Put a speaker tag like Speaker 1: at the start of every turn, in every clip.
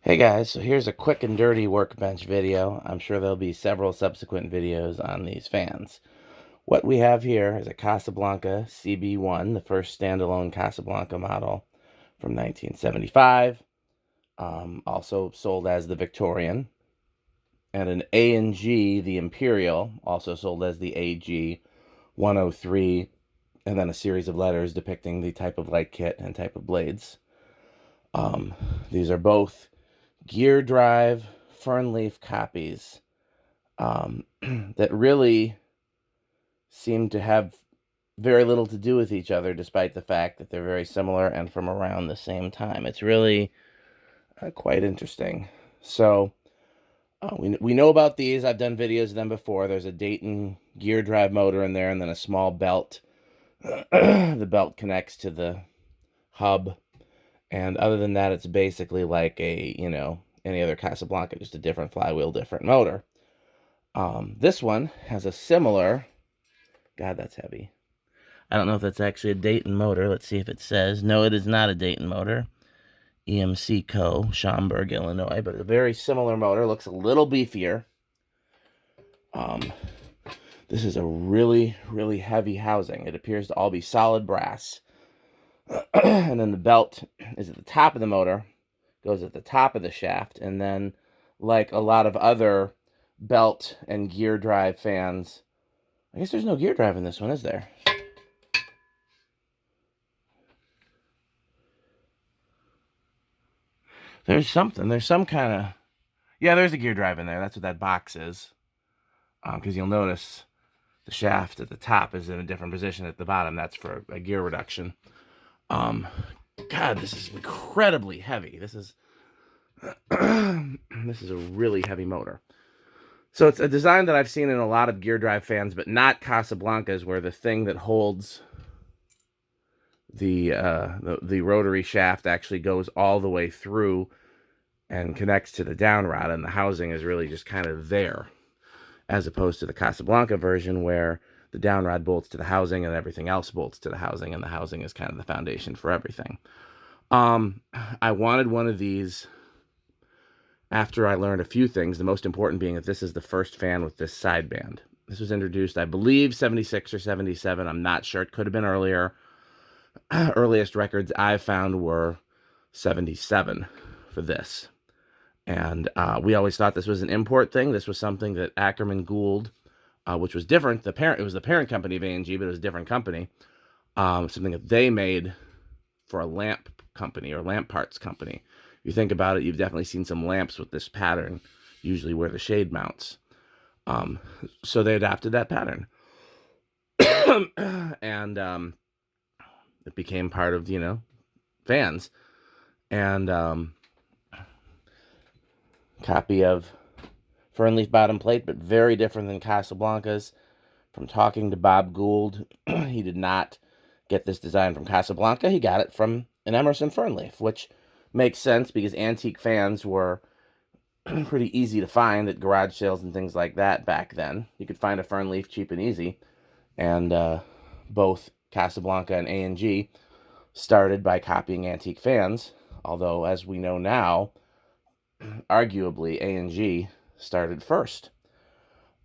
Speaker 1: Hey guys, so here's a quick and dirty Workbench video. I'm sure there'll be several subsequent videos on these fans. What we have here is a Casablanca CB-1, the first standalone Casablanca model from 1975, also sold as the Victorian, and an AG, the Imperial, also sold as the AG-103, and then a series of letters depicting the type of light kit and type of blades. These are both gear drive Fernleaf copies that really seem to have very little to do with each other, despite the fact that they're very similar and from around the same time. It's really quite interesting. So we know about these. I've done videos of them before. There's a Dayton gear drive motor in there, and then a small belt. The belt connects to the hub, and other than that, it's basically like a, any other Casablanca, just a different flywheel, different motor. This one has a similar, God, that's heavy. I don't know if that's actually a Dayton motor. Let's see if it says. No, it is not a Dayton motor. EMC Co., Schaumburg, Illinois, but a very similar motor. Looks a little beefier. This is a really, really heavy housing. It appears to all be solid brass. And then the belt is at the top of the motor, goes at the top of the shaft, and then, like a lot of other belt and gear drive fans, I guess there's no gear drive in this one, is there? There's something. There's some kind of... Yeah, there's a gear drive in there. That's what that box is. Because you'll notice the shaft at the top is in a different position at the bottom. That's for a gear reduction. God, this is incredibly heavy. This is this is a really heavy motor. So it's a design that I've seen in a lot of gear drive fans, but not Casablancas, where the thing that holds the rotary shaft actually goes all the way through and connects to the down rod, and the housing is really just kind of there, as opposed to the Casablanca version where the down rod bolts to the housing and everything else bolts to the housing, and the housing is kind of the foundation for everything. I wanted one of these after I learned a few things, the most important being that this is the first fan with this sideband. This was introduced, I believe, 76 or 77. I'm not sure. It could have been earlier. Earliest records I found were 77 for this. And we always thought this was an import thing. This was something that Ackerman Gould, which was different. It was the parent company of A&G, but it was a different company. Something that they made for a lamp company or lamp parts company. If you think about it, you've definitely seen some lamps with this pattern, usually where the shade mounts. So they adapted that pattern. And it became part of, fans. And copy of Fernleaf bottom plate, but very different than Casablanca's. From talking to Bob Gould, he did not get this design from Casablanca. He got it from an Emerson Fernleaf, which makes sense because antique fans were pretty easy to find at garage sales and things like that back then. You could find a Fernleaf cheap and easy. And both Casablanca and A&G started by copying antique fans, although, as we know now, arguably A&G started first.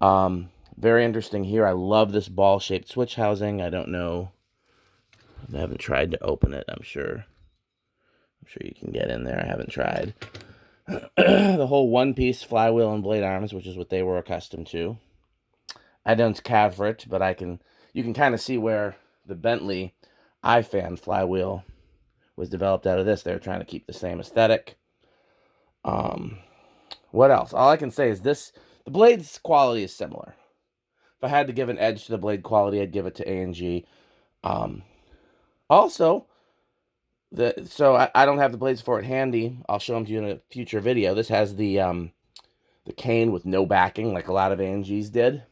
Speaker 1: Very interesting here. I love this ball-shaped switch housing. I don't know. I haven't tried to open it. I'm sure you can get in there. I haven't tried. The whole one-piece flywheel and blade arms, which is what they were accustomed to. I don't cover it, but you can kind of see where the Bentley I-fan flywheel was developed out of this. They were trying to keep the same aesthetic. What else? All I can say is the blade's quality is similar. If I had to give an edge to the blade quality, I'd give it to A&G. Also, I don't have the blades for it handy. I'll show them to you in a future video. This has the cane with no backing, like a lot of A&Gs did.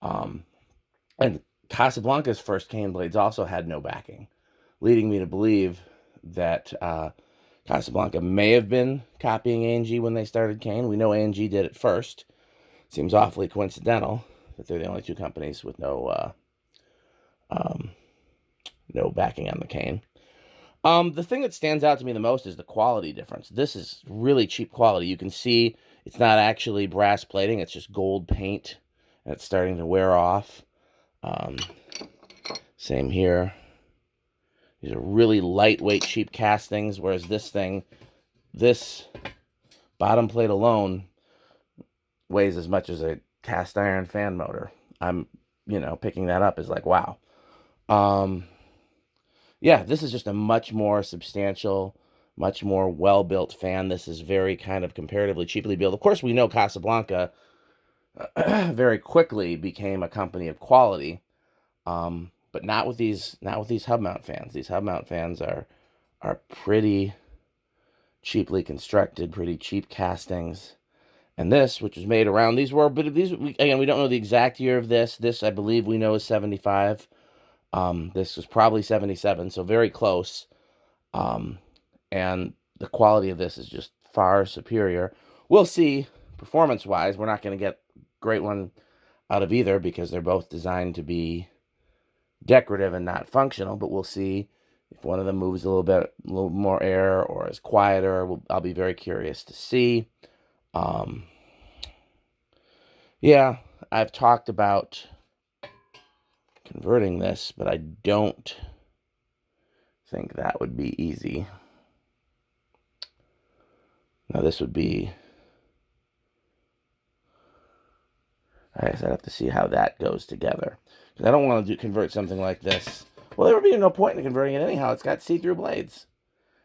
Speaker 1: And Casablanca's first cane blades also had no backing, leading me to believe that Casablanca may have been copying A&G when they started cane. We know A&G did it first. Seems awfully coincidental that they're the only two companies with no backing on the cane. The thing that stands out to me the most is the quality difference. This is really cheap quality. You can see it's not actually brass plating. It's just gold paint, and it's starting to wear off. Same here. These are really lightweight, cheap castings, whereas this bottom plate alone weighs as much as a cast iron fan motor. I'm, picking that up is like, wow. Yeah, this is just a much more substantial, much more well-built fan. This is very kind of comparatively cheaply built. Of course, we know Casablanca very quickly became a company of quality, but not with these hub mount fans. These hub mount fans are pretty cheaply constructed, pretty cheap castings. And this, which was made around, these, again, we don't know the exact year of this. This, I believe, we know is 75. This was probably 77, so very close. And the quality of this is just far superior. We'll see, performance-wise, we're not going to get a great one out of either because they're both designed to be decorative and not functional, but we'll see if one of them moves a little more air or is quieter. I'll be very curious to see. Yeah, I've talked about converting this, but I don't think that would be easy. Now this would be, I guess I'd have to see how that goes together. Because I don't want to convert something like this. Well, there would be no point in converting it anyhow. It's got see-through blades.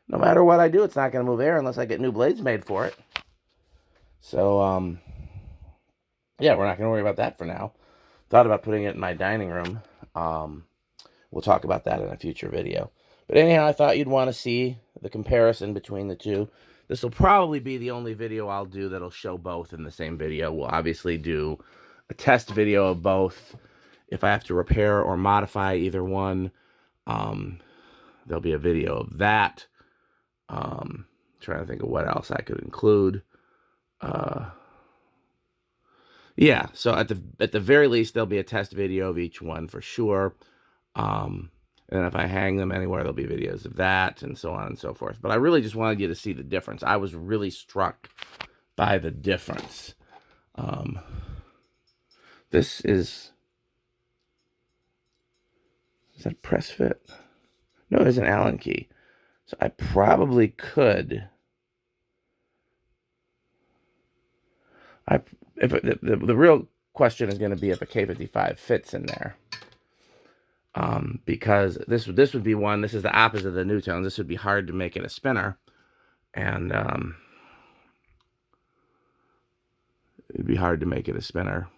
Speaker 1: No matter what I do, it's not going to move air unless I get new blades made for it. So, yeah, we're not going to worry about that for now. Thought about putting it in my dining room. We'll talk about that in a future video. But anyhow, I thought you'd want to see the comparison between the two. This will probably be the only video I'll do that'll show both in the same video. We'll obviously do a test video of both. If I have to repair or modify either one, there'll be a video of that. Trying to think of what else I could include. Yeah, so at the very least, there'll be a test video of each one for sure. And if I hang them anywhere, there'll be videos of that and so on and so forth. But I really just wanted you to see the difference. I was really struck by the difference. This is that press fit? No, there's an Allen key. So I probably could. If the real question is going to be if a K55 fits in there. Because this would be one, this is the opposite of the Newtones. This would be hard to make it a spinner. And it'd be hard to make it a spinner.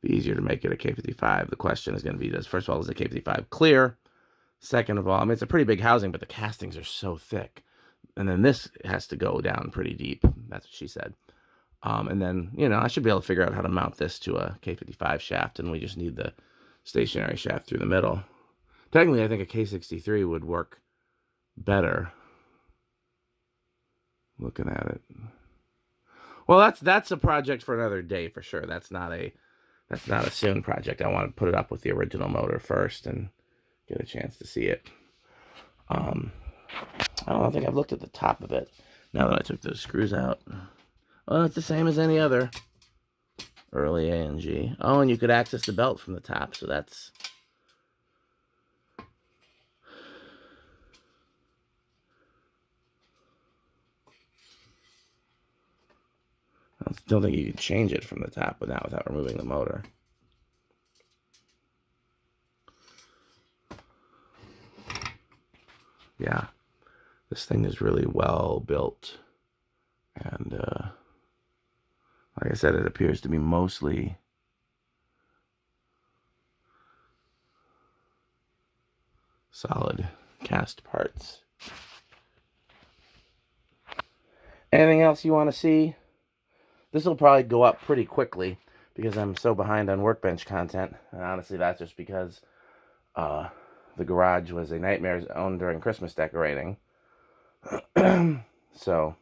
Speaker 1: It'd be easier to make it a K55. The question is going to be, first of all, is the K55 clear? Second of all, I mean, it's a pretty big housing, but the castings are so thick. And then this has to go down pretty deep. That's what she said. And then, I should be able to figure out how to mount this to a K55 shaft, and we just need the stationary shaft through the middle. Technically, I think a K63 would work better. Looking at it. Well, that's a project for another day for sure. That's not a soon project. I want to put it up with the original motor first and get a chance to see it. I don't think I've looked at the top of it now that I took those screws out. Well, it's the same as any other early AG. Oh, and you could access the belt from the top, so that's... I don't think you can change it from the top without removing the motor. Yeah, this thing is really well built. And like I said, it appears to be mostly solid cast parts. Anything else you want to see? This will probably go up pretty quickly because I'm so behind on Workbench content. And honestly, that's just because the garage was a nightmare zone during Christmas decorating. So,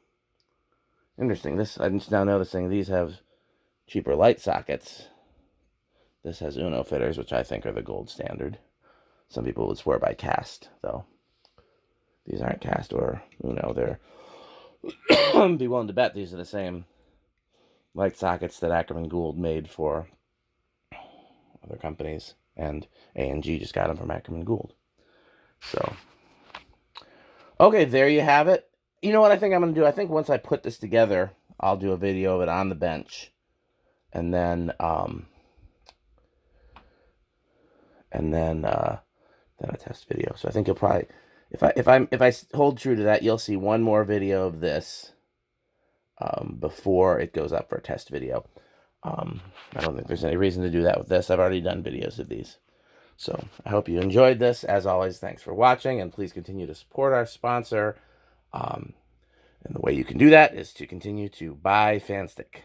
Speaker 1: interesting. I'm just now noticing these have cheaper light sockets. This has Uno fitters, which I think are the gold standard. Some people would swear by cast, though. These aren't cast or Uno. They're be willing to bet these are the same light sockets that Ackerman Gould made for other companies, and AG just got them from Ackerman Gould. So, okay, there you have it. You know what I think I'm going to do? I think once I put this together, I'll do a video of it on the bench, and then a test video. So I think you'll probably, if I hold true to that, you'll see one more video of this before it goes up for a test video. I don't think there's any reason to do that with this. I've already done videos of these. So I hope you enjoyed this. As always, thanks for watching, and please continue to support our sponsor. And the way you can do that is to continue to buy Fanstick.